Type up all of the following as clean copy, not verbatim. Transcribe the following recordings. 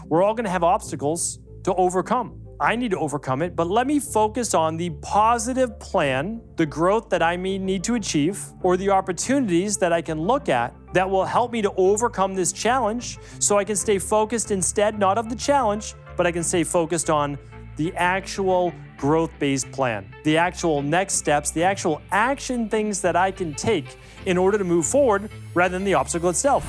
We're all going to have obstacles to overcome. I need to overcome it, but let me focus on the positive plan, the growth that I may need to achieve, or the opportunities that I can look at that will help me to overcome this challenge so I can stay focused instead, not of the challenge, but I can stay focused on the actual growth-based plan, the actual next steps, the actual action things that I can take in order to move forward rather than the obstacle itself.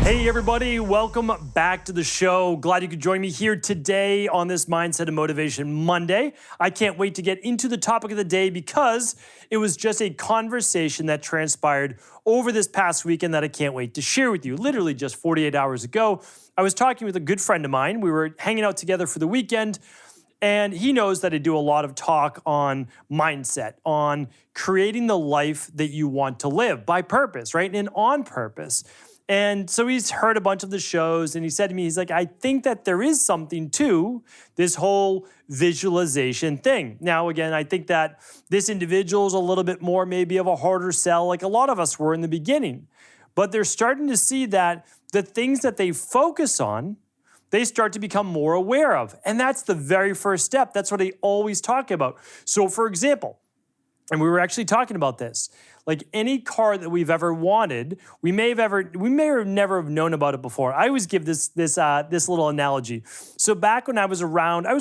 Hey everybody, welcome back to the show. Glad you could join me here today on this Mindset and Motivation Monday. I can't wait to get into the topic of the day because it was just a conversation that transpired over this past weekend that I can't wait to share with you. Literally just 48 hours ago, I was talking with a good friend of mine. We were hanging out together for the weekend, and he knows that I do a lot of talk on mindset, on creating the life that you want to live by purpose, right? And on purpose. And so he's heard a bunch of the shows and he said to me, he's like, I think that there is something to this whole visualization thing. Now, again, I think that this individual is a little bit more maybe of a harder sell, like a lot of us were in the beginning. But they're starting to see that the things that they focus on, they start to become more aware of. And that's the very first step. That's what I always talk about. So for example, and we were actually talking about this, like any car that we've ever wanted, we may or never have known about it before. I always give this little analogy. So back when I was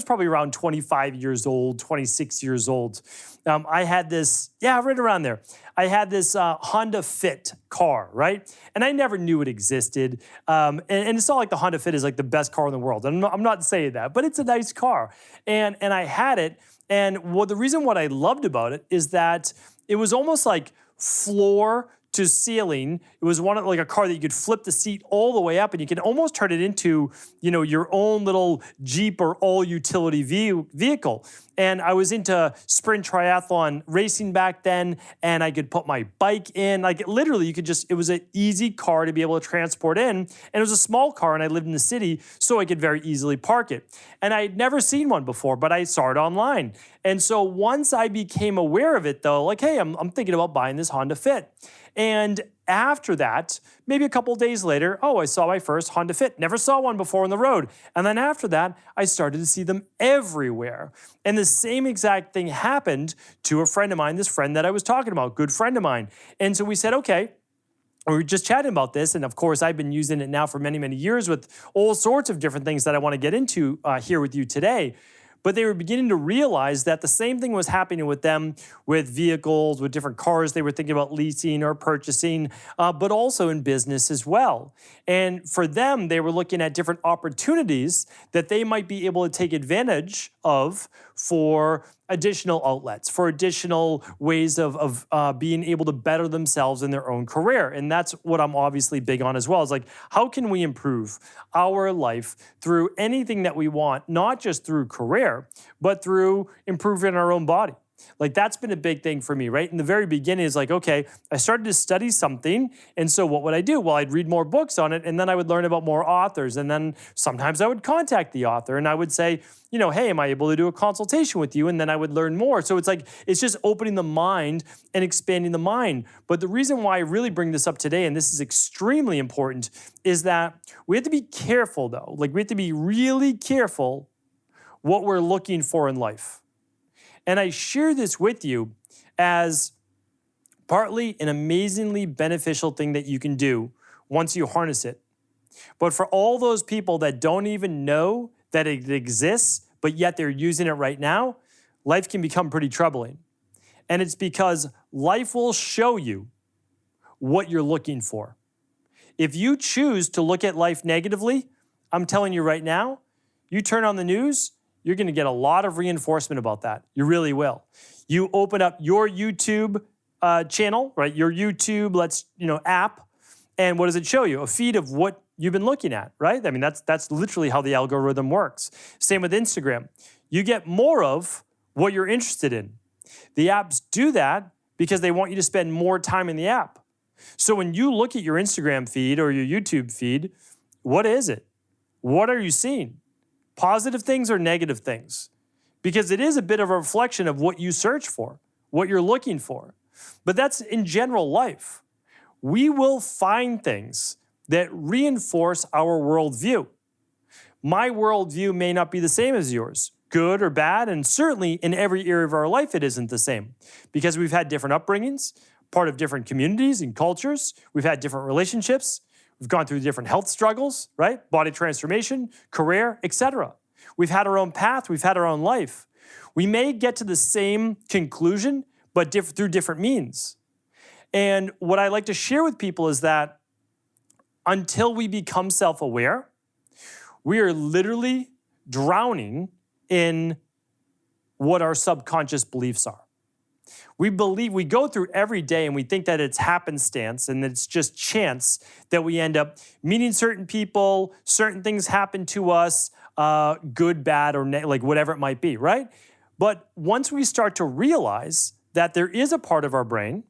probably around 25 years old, 26 years old. I had this, right around there. I had this Honda Fit car, right? And I never knew it existed. And it's not like the Honda Fit is like the best car in the world. I'm not saying that, but it's a nice car. And I had it. And the reason what I loved about it is that it was almost like floor to ceiling. It was like a car that you could flip the seat all the way up and you could almost turn it into, your own little Jeep or all utility vehicle. And I was into sprint triathlon racing back then, and I could put my bike in. Like literally it was an easy car to be able to transport in. And it was a small car and I lived in the city, so I could very easily park it. And I'd never seen one before, but I saw it online. And so once I became aware of it though, like, hey, I'm thinking about buying this Honda Fit. And after that, maybe a couple days later, I saw my first Honda Fit. Never saw one before on the road. And then after that, I started to see them everywhere. And the same exact thing happened to a friend of mine, this friend that I was talking about, good friend of mine. And so we said, okay, we were just chatting about this. And of course, I've been using it now for many, many years with all sorts of different things that I want to get into here with you today. But they were beginning to realize that the same thing was happening with them with vehicles, with different cars they were thinking about leasing or purchasing, but also in business as well. And for them, they were looking at different opportunities that they might be able to take advantage of for additional outlets, for additional ways of being able to better themselves in their own career. And that's what I'm obviously big on as well. Is like, how can we improve our life through anything that we want, not just through career, but through improving our own body? Like that's been a big thing for me, right? In the very beginning is like, okay, I started to study something. And so what would I do? Well, I'd read more books on it and then I would learn about more authors. And then sometimes I would contact the author and I would say, hey, am I able to do a consultation with you? And then I would learn more. So it's like, it's just opening the mind and expanding the mind. But the reason why I really bring this up today, and this is extremely important, is that we have to be careful though. Like we have to be really careful what we're looking for in life. And I share this with you as partly an amazingly beneficial thing that you can do once you harness it. But for all those people that don't even know that it exists, but yet they're using it right now, life can become pretty troubling. And it's because life will show you what you're looking for. If you choose to look at life negatively, I'm telling you right now, you turn on the news, you're going to get a lot of reinforcement about that. You really will. You open up your YouTube channel, right? Your YouTube, app, and what does it show you? A feed of what you've been looking at, right? I mean, that's literally how the algorithm works. Same with Instagram. You get more of what you're interested in. The apps do that because they want you to spend more time in the app. So when you look at your Instagram feed or your YouTube feed, what is it? What are you seeing? Positive things or negative things? because it is a bit of a reflection of what you search for, what you're looking for. But that's in general life. We will find things that reinforce our worldview. My worldview may not be the same as yours, good or bad, and certainly in every area of our life it isn't the same, because we've had different upbringings, part of different communities and cultures, we've had different relationships, we've gone through different health struggles, right? Body transformation, career, etc. We've had our own path, we've had our own life. We may get to the same conclusion, but through different means. And what I like to share with people is that until we become self-aware, we are literally drowning in what our subconscious beliefs are. We go through every day and we think that it's happenstance and that it's just chance that we end up meeting certain people, certain things happen to us, good, bad, or like whatever it might be, right? But once we start to realize that there is a part of our brain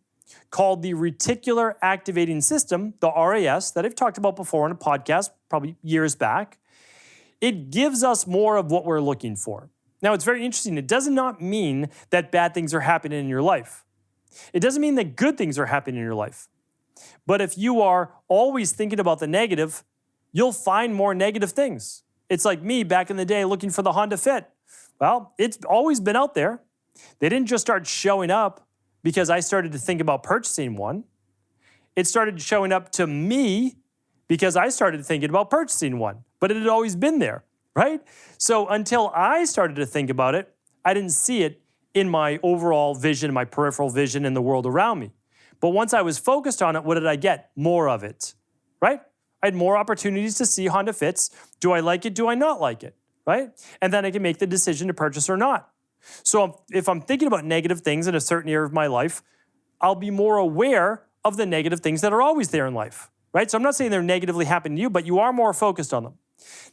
called the reticular activating system, the RAS, that I've talked about before on a podcast, probably years back, it gives us more of what we're looking for. Now, it's very interesting. It does not mean that bad things are happening in your life. It doesn't mean that good things are happening in your life. But if you are always thinking about the negative, you'll find more negative things. It's like me back in the day looking for the Honda Fit. Well, it's always been out there. They didn't just start showing up because I started to think about purchasing one. It started showing up to me because I started thinking about purchasing one. But it had always been there, right? So until I started to think about it, I didn't see it in my overall vision, my peripheral vision in the world around me. But once I was focused on it, what did I get? More of it, right? I had more opportunities to see Honda Fits. Do I like it? Do I not like it, right? And then I can make the decision to purchase or not. So if I'm thinking about negative things in a certain area of my life, I'll be more aware of the negative things that are always there in life, right? So I'm not saying they're negatively happening to you, but you are more focused on them.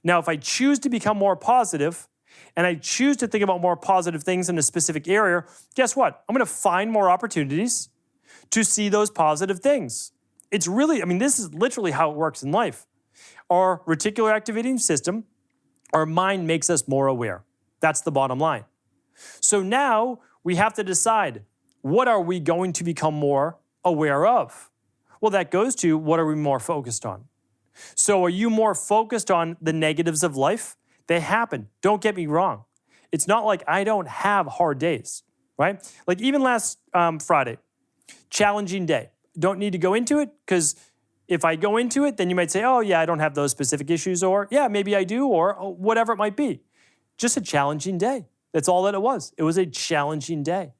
Now, if I choose to become more positive and I choose to think about more positive things in a specific area, guess what? I'm going to find more opportunities to see those positive things. It's really, this is literally how it works in life. Our reticular activating system, our mind makes us more aware. That's the bottom line. So now we have to decide, what are we going to become more aware of? Well, that goes to, what are we more focused on? So are you more focused on the negatives of life? They happen. Don't get me wrong. It's not like I don't have hard days, right? Like even last Friday, challenging day. Don't need to go into it, because if I go into it, then you might say, oh yeah, I don't have those specific issues, or yeah, maybe I do, or whatever it might be. Just a challenging day. That's all that it was. It was a challenging day.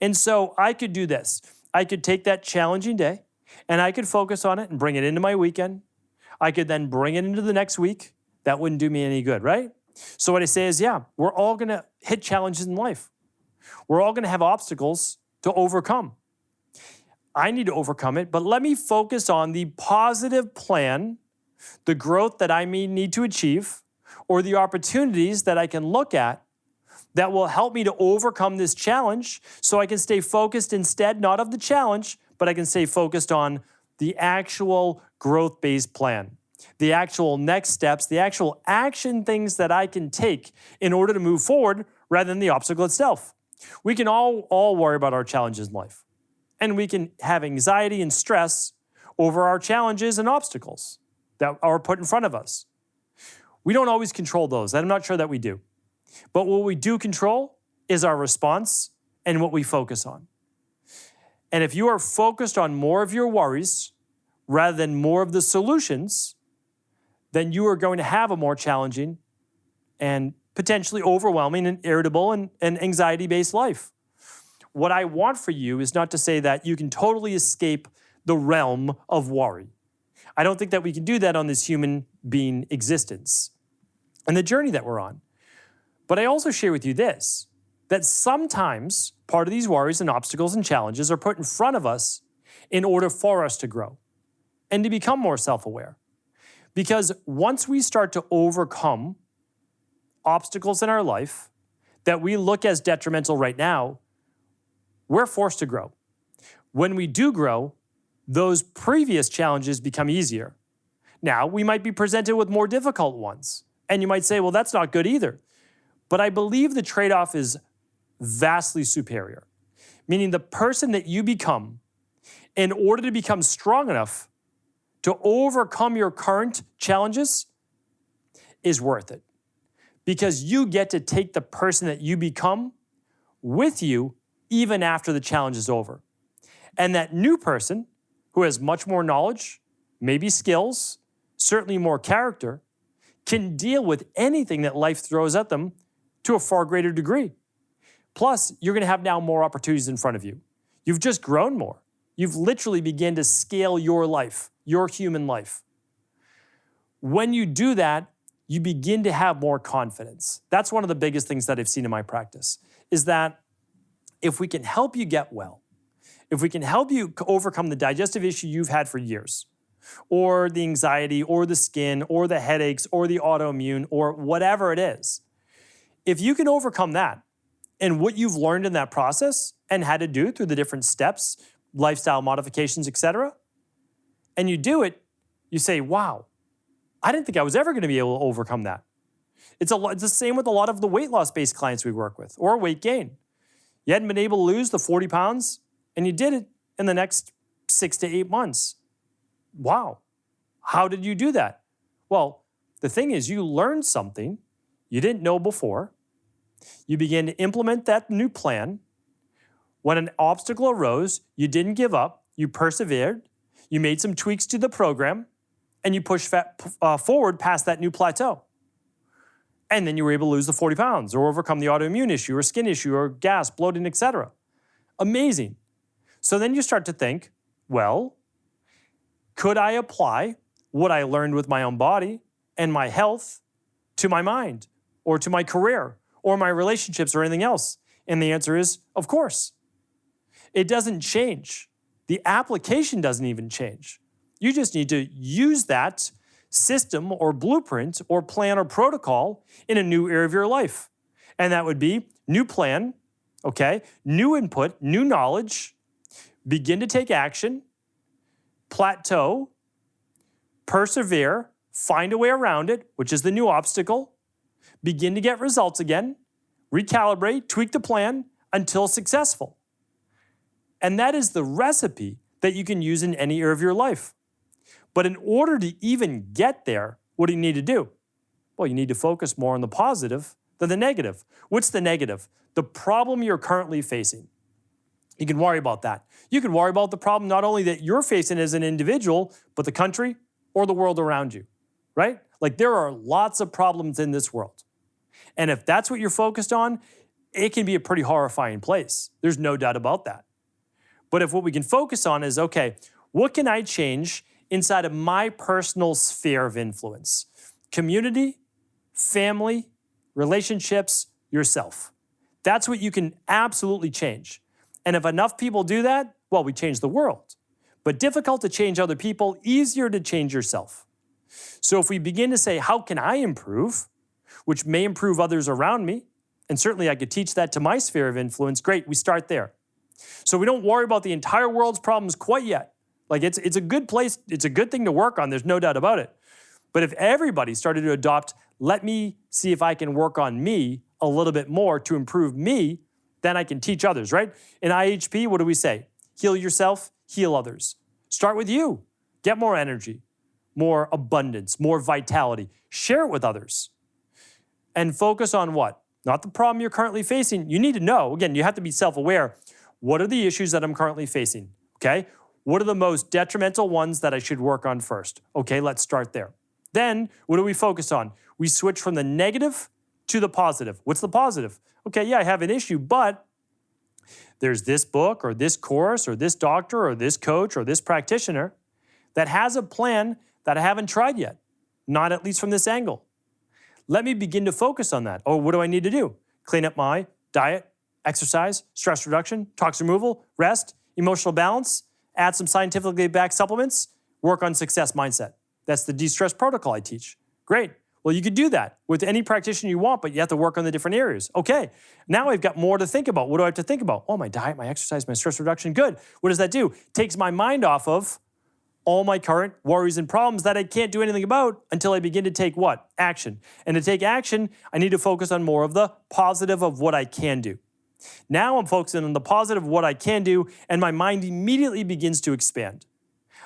And so I could do this. I could take that challenging day and I could focus on it and bring it into my weekend. I could then bring it into the next week. That wouldn't do me any good, right? So what I say is, yeah, we're all going to hit challenges in life. We're all going to have obstacles to overcome. I need to overcome it, but let me focus on the positive plan, the growth that I may need to achieve, or the opportunities that I can look at that will help me to overcome this challenge, so I can stay focused instead, not of the challenge, but I can stay focused on the actual growth-based plan, the actual next steps, the actual action things that I can take in order to move forward rather than the obstacle itself. We can all worry about our challenges in life, and we can have anxiety and stress over our challenges and obstacles that are put in front of us. We don't always control those. I'm not sure that we do. But what we do control is our response and what we focus on. And if you are focused on more of your worries rather than more of the solutions, then you are going to have a more challenging and potentially overwhelming and irritable and anxiety-based life. What I want for you is not to say that you can totally escape the realm of worry. I don't think that we can do that on this human being existence and the journey that we're on. But I also share with you this, that sometimes part of these worries and obstacles and challenges are put in front of us in order for us to grow and to become more self-aware. Because once we start to overcome obstacles in our life that we look as detrimental right now, we're forced to grow. When we do grow, those previous challenges become easier. Now, we might be presented with more difficult ones. And you might say, well, that's not good either. But I believe the trade-off is vastly superior, meaning the person that you become in order to become strong enough to overcome your current challenges is worth it. Because you get to take the person that you become with you even after the challenge is over. And that new person who has much more knowledge, maybe skills, certainly more character, can deal with anything that life throws at them to a far greater degree. Plus, you're going to have now more opportunities in front of you. You've just grown more. You've literally begun to scale your life, your human life. When you do that, you begin to have more confidence. That's one of the biggest things that I've seen in my practice, is that if we can help you get well, if we can help you overcome the digestive issue you've had for years, or the anxiety, or the skin, or the headaches, or the autoimmune, or whatever it is, if you can overcome that, and what you've learned in that process and had to do through the different steps, lifestyle modifications, etc., and you do it, you say, wow, I didn't think I was ever going to be able to overcome that. It's the same with a lot of the weight loss-based clients we work with, or weight gain. You hadn't been able to lose the 40 pounds, and you did it in the next 6 to 8 months. Wow. How did you do that? Well, the thing is, you learned something you didn't know before. You began to implement that new plan. When an obstacle arose, you didn't give up. You persevered. You made some tweaks to the program, and you pushed forward past that new plateau. And then you were able to lose the 40 pounds or overcome the autoimmune issue or skin issue or gas, bloating, etc. Amazing. So then you start to think, well, could I apply what I learned with my own body and my health to my mind or to my career or my relationships or anything else? And the answer is, of course. It doesn't change. The application doesn't even change. You just need to use that system or blueprint or plan or protocol in a new area of your life. And that would be new plan, okay, new input, new knowledge, begin to take action, plateau, persevere, find a way around it, which is the new obstacle, begin to get results again, recalibrate, tweak the plan until successful. And that is the recipe that you can use in any area of your life. But in order to even get there, what do you need to do? Well, you need to focus more on the positive than the negative. What's the negative? The problem you're currently facing. You can worry about that. You can worry about the problem not only that you're facing as an individual, but the country or the world around you, right? Like there are lots of problems in this world. And if that's what you're focused on, it can be a pretty horrifying place. There's no doubt about that. But if what we can focus on is, okay, what can I change inside of my personal sphere of influence? Community, family, relationships, yourself. That's what you can absolutely change. And if enough people do that, well, we change the world. But difficult to change other people, easier to change yourself. So if we begin to say, how can I improve, which may improve others around me, and certainly I could teach that to my sphere of influence, great, we start there. So we don't worry about the entire world's problems quite yet. Like it's a good place, it's a good thing to work on, there's no doubt about it. But if everybody started to adopt, let me see if I can work on me a little bit more to improve me, then I can teach others, right? In IHP, what do we say? Heal yourself, heal others. Start with you. Get more energy, more abundance, more vitality. Share it with others. And focus on what? Not the problem you're currently facing. You need to know, again, you have to be self-aware. What are the issues that I'm currently facing? Okay? What are the most detrimental ones that I should work on first? Okay, let's start there. Then, what do we focus on? We switch from the negative to the positive. What's the positive? Okay, yeah, I have an issue, but there's this book or this course or this doctor or this coach or this practitioner that has a plan that I haven't tried yet, not at least from this angle. Let me begin to focus on that. Oh, what do I need to do? Clean up my diet, exercise, stress reduction, toxin removal, rest, emotional balance, add some scientifically backed supplements, work on success mindset. That's the de-stress protocol I teach. Great. Well, you could do that with any practitioner you want, but you have to work on the different areas. Okay, now I've got more to think about. What do I have to think about? Oh, my diet, my exercise, my stress reduction. Good. What does that do? Takes my mind off of all my current worries and problems that I can't do anything about until I begin to take what? Action. And to take action, I need to focus on more of the positive of what I can do. Now I'm focusing on the positive of what I can do, and my mind immediately begins to expand.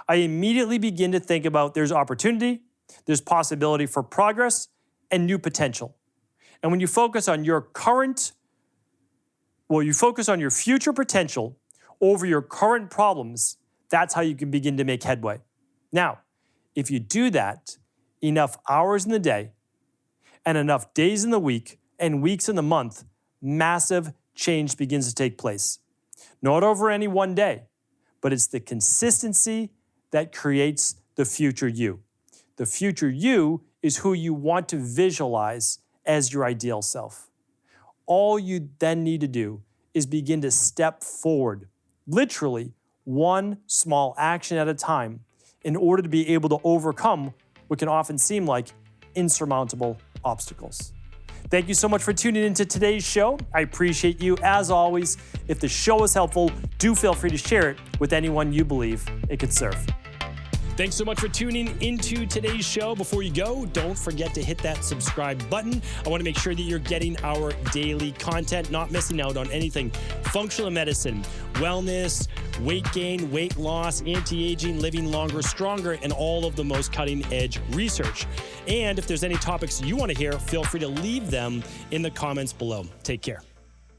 I immediately begin to think about there's opportunity, there's possibility for progress, and new potential. And when you focus on your you focus on your future potential over your current problems, that's how you can begin to make headway. Now, if you do that enough hours in the day and enough days in the week and weeks in the month, massive change begins to take place. Not over any one day, but it's the consistency that creates the future you. The future you is who you want to visualize as your ideal self. All you then need to do is begin to step forward, literally one small action at a time, in order to be able to overcome what can often seem like insurmountable obstacles. Thank you so much for tuning into today's show. I appreciate you as always. If the show was helpful, do feel free to share it with anyone you believe it could serve. Thanks so much for tuning into today's show. Before you go, don't forget to hit that subscribe button. I want to make sure that you're getting our daily content, not missing out on anything functional medicine, wellness, weight gain, weight loss, anti-aging, living longer, stronger, and all of the most cutting-edge research. And if there's any topics you want to hear, feel free to leave them in the comments below. Take care.